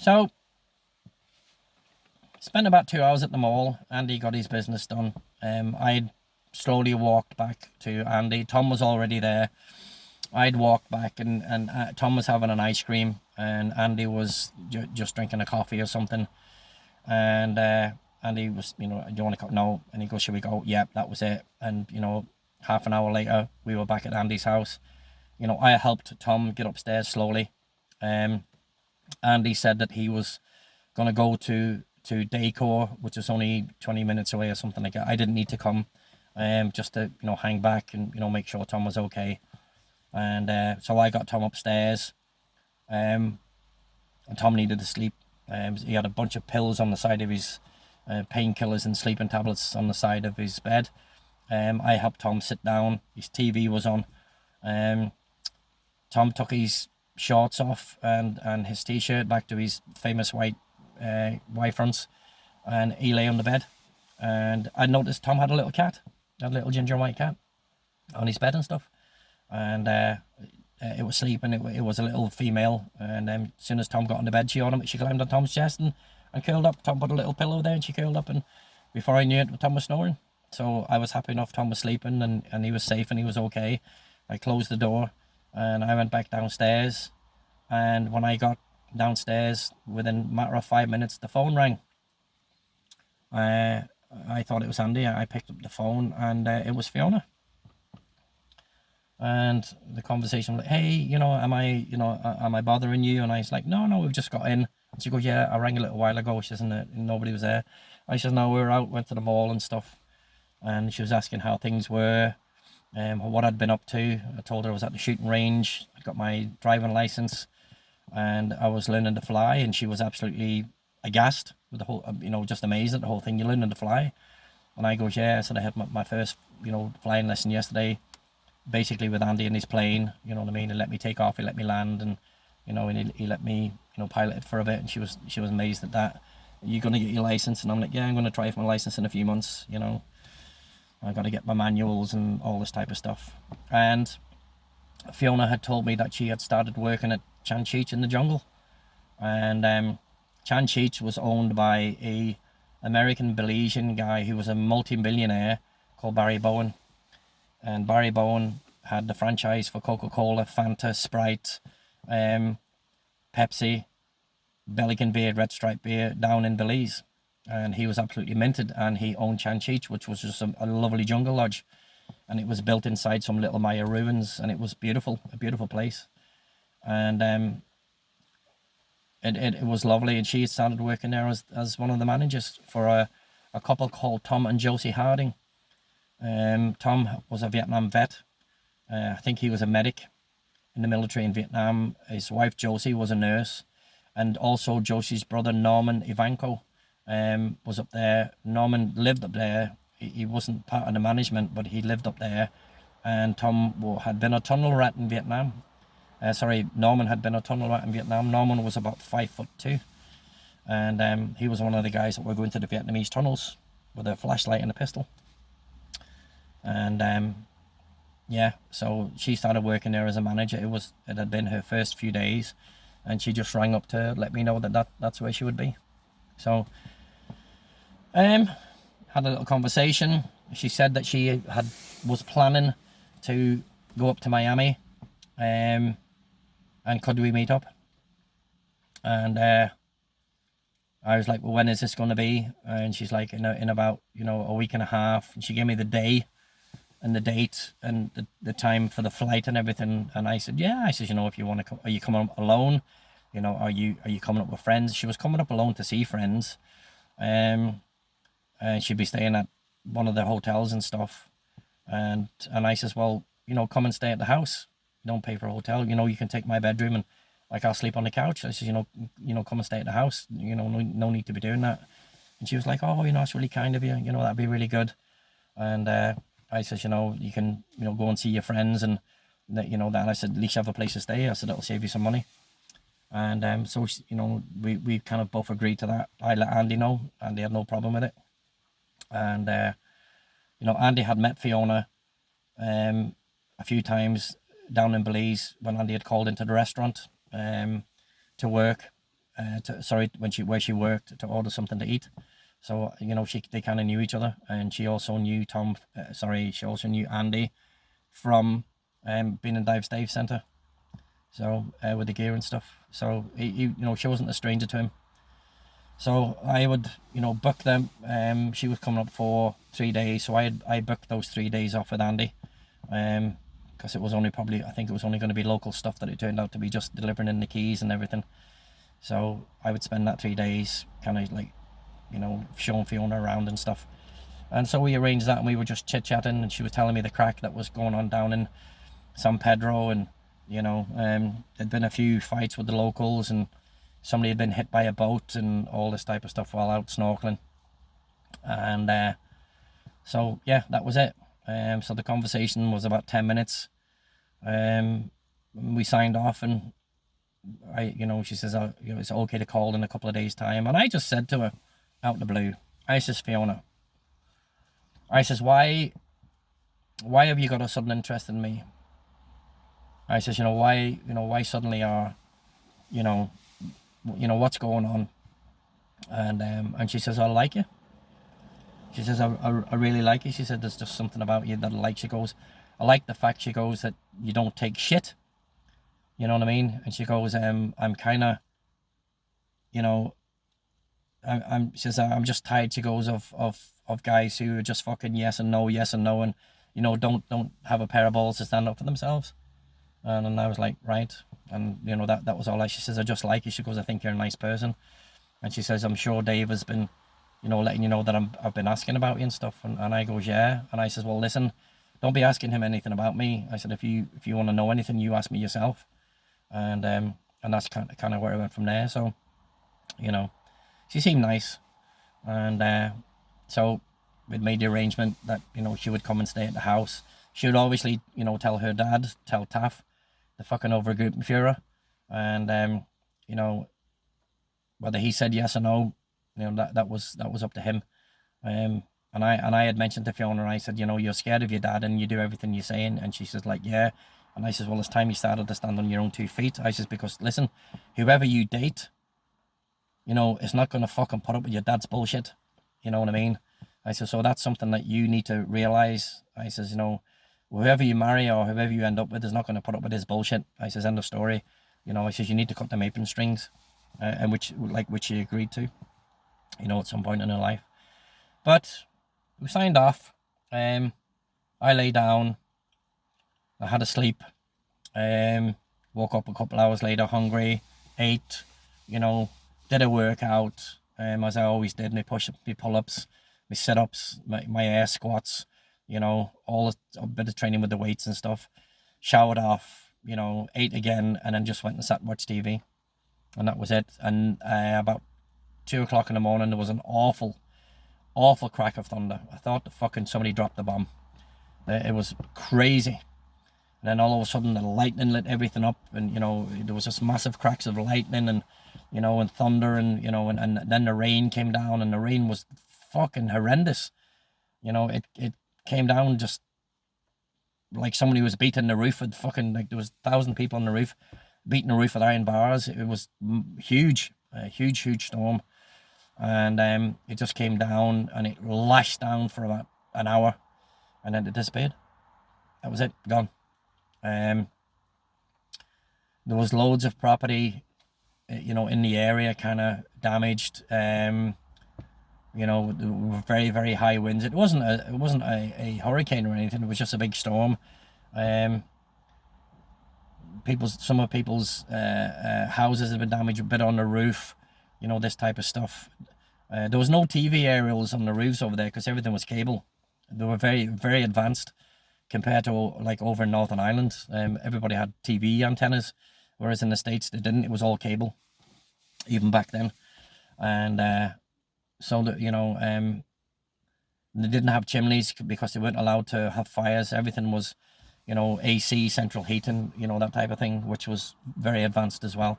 So, spent about 2 hours at the mall. Andy got his business done. I'd slowly walked back to Andy. Tom was already there. I'd walked back, and Tom was having an ice cream, and Andy was just drinking a coffee or something. And Andy was, do you want to go? No. And he goes, should we go? Yep, that was it. And, half an hour later, we were back at Andy's house. I helped Tom get upstairs slowly. Andy said that he was going to go to Daycore, which is only 20 minutes away or something like that. I didn't need to come, just to, hang back and, make sure Tom was okay. And so I got Tom upstairs, and Tom needed to sleep. He had a bunch of pills on the side of his, painkillers and sleeping tablets on the side of his bed. I helped Tom sit down. His TV was on. Tom took his shorts off and his t-shirt back to his famous white Y-fronts, and he lay on the bed. And I noticed Tom had a little cat, a little ginger white cat, on his bed and stuff. And it was sleeping. It was a little female. And as soon as Tom got on the bed, she climbed on Tom's chest and curled up. Tom put a little pillow there and she curled up. And before I knew it, Tom was snoring. So I was happy enough Tom was sleeping and he was safe and he was okay. I closed the door and I went back downstairs. And when I got downstairs, within a matter of 5 minutes, the phone rang. I thought it was Andy. I picked up the phone and it was Fiona. And the conversation was like, hey, am I bothering you? And I was like, no, we've just got in. And she goes, yeah, I rang a little while ago. She says, nobody was there. I said, no, we were out, went to the mall and stuff. And she was asking how things were, what I'd been up to. I told her I was at the shooting range. I got my driving license and I was learning to fly. And she was absolutely aghast with the whole, just amazed at the whole thing. You're learning to fly. And I goes, yeah. So I had my first, flying lesson yesterday, basically with Andy in his plane. You know what I mean? He let me take off, he let me land, and and he let me pilot it for a bit. And she was amazed at that. Are you going to get your license? And I'm like, yeah, I'm going to try for my license in a few months. I've got to get my manuals and all this type of stuff. And Fiona had told me that she had started working at Chan Cheech in the jungle. And Chan Cheech was owned by a American Belizean guy who was a multi-millionaire called Barry Bowen. And Barry Bowen had the franchise for Coca-Cola, Fanta, Sprite, Pepsi, Belgian beer, Red Stripe beer down in Belize. And he was absolutely minted, and he owned Chan Cheech, which was just a lovely jungle lodge. And it was built inside some little Maya ruins, and it was beautiful, a beautiful place. And it was lovely, and she had started working there as one of the managers for a couple called Tom and Josie Harding. Tom was a Vietnam vet. I think he was a medic in the military in Vietnam. His wife Josie was a nurse, and also Josie's brother Norman Ivanko was up there. Norman lived up there. He wasn't part of the management, but he lived up there. And Tom had been a tunnel rat in Vietnam. Norman had been a tunnel rat in Vietnam. Norman was about 5'2", and he was one of the guys that were going to the Vietnamese tunnels with a flashlight and a pistol. And so she started working there as a manager. It had been her first few days, and she just rang up to let me know that's where she would be. So had a little conversation. She said that she was planning to go up to Miami, and could we meet up? And I was like, well, when is this going to be? And she's like, in about a week and a half. And she gave me the day and the date and the time for the flight and everything. And I said, yeah. I said, if you want to come, are you coming up alone? Are you coming up with friends? She was coming up alone to see friends. And she'd be staying at one of the hotels and stuff. And I says, well, come and stay at the house. Don't pay for a hotel. You can take my bedroom and I'll sleep on the couch. I says, come and stay at the house. No need to be doing that. And she was like, oh, it's really kind of you. That'd be really good. And I says, you can, go and see your friends and that, that. I said, at least you have a place to stay. I said, it'll save you some money. And so, we kind of both agreed to that. I let Andy know. Andy had no problem with it. And, Andy had met Fiona a few times down in Belize when Andy had called into the restaurant to work. where she worked, to order something to eat. So they kind of knew each other, and she also knew she also knew Andy from being in Dives Dave Centre. So with the gear and stuff. So she wasn't a stranger to him. So I would book them. She was coming up for 3 days, so I booked those 3 days off with Andy. Because it was only I think it was only going to be local stuff that it turned out to be, just delivering in the keys and everything. So I would spend that 3 days kind of like, showing Fiona around and stuff. And so we arranged that, and we were just chit-chatting, and she was telling me the crack that was going on down in San Pedro, and there'd been a few fights with the locals, and somebody had been hit by a boat and all this type of stuff while out snorkeling. And so yeah, that was it. So the conversation was about 10 minutes. We signed off, and she says, it's okay to call in a couple of days' time. And I just said to her, out of the blue, I says, Fiona, I says, why have you got a sudden interest in me? I says, why suddenly are, what's going on? And she says, I like you. She says, I really like you. She said, there's just something about you that I like. She goes, I like the fact, she goes, that you don't take shit. You know what I mean? And she goes, I'm kind of, she says, I'm just tired, she goes, of guys who are just fucking yes and no, and don't have a pair of balls to stand up for themselves. And I was like, right. And that was all. She says, I just like you. She goes, I think you're a nice person. And she says, I'm sure Dave has been letting you know that I've been asking about you and stuff. And I goes, yeah. And I says, well, listen, don't be asking him anything about me. I said, if you want to know anything, you ask me yourself. And that's kind of where I went from there. So she seemed nice, and so we'd made the arrangement that she would come and stay at the house. She would obviously tell her dad, tell Taff, the fucking Overgruppenführer, and whether he said yes or no, that was up to him. And I had mentioned to Fiona, I said, you're scared of your dad and you do everything you're saying. And she says, like, yeah. And I says, well, it's time you started to stand on your own 2 feet. I says, because listen, whoever you date, it's not going to fucking put up with your dad's bullshit. You know what I mean? I says, so that's something that you need to realize. I says, whoever you marry or whoever you end up with is not going to put up with his bullshit. I says, end of story. I says, you need to cut them apron strings, and which she agreed to, at some point in her life. But we signed off. I lay down. I had a sleep. Woke up a couple hours later, hungry. Ate. Did a workout. As I always did. My pull-ups, my sit-ups, my air squats. All a bit of training with the weights and stuff. Showered off. Ate again, and then just went and sat and watched TV. And that was it. And about 2 o'clock in the morning, there was an awful crack of thunder. I thought somebody dropped the bomb. It was crazy. And then all of a sudden the lightning lit everything up, and there was just massive cracks of lightning, and and thunder, and and then the rain came down, and the rain was fucking horrendous. It came down just like somebody was beating the roof with fucking, like, there was 1,000 people on the roof beating the roof with iron bars. It was huge, a huge storm. And it just came down, and it lashed down for about an hour, and then it disappeared. That was it, gone. There was loads of property, in the area kind of damaged. There were very, very high winds. It wasn't a hurricane or anything. It was just a big storm. Some of people's houses have been damaged, a bit on the roof. This type of stuff. There was no TV aerials on the roofs over there because everything was cable. They were very, very advanced compared to like over in Northern Ireland. Everybody had TV antennas, whereas in the States they didn't. It was all cable, even back then. And so that they didn't have chimneys because they weren't allowed to have fires. Everything was, AC, central heating, that type of thing, which was very advanced as well.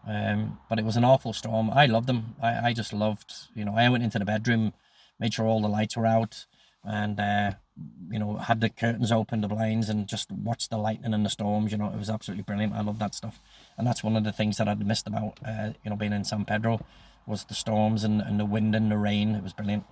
But it was an awful storm. I loved them. I just loved, I went into the bedroom, made sure all the lights were out, and had the curtains open, the blinds, and just watched the lightning and the storms. It was absolutely brilliant. I love that stuff. And that's one of the things that I'd missed about, you know, being in San Pedro, was the storms and the wind and the rain. It was brilliant.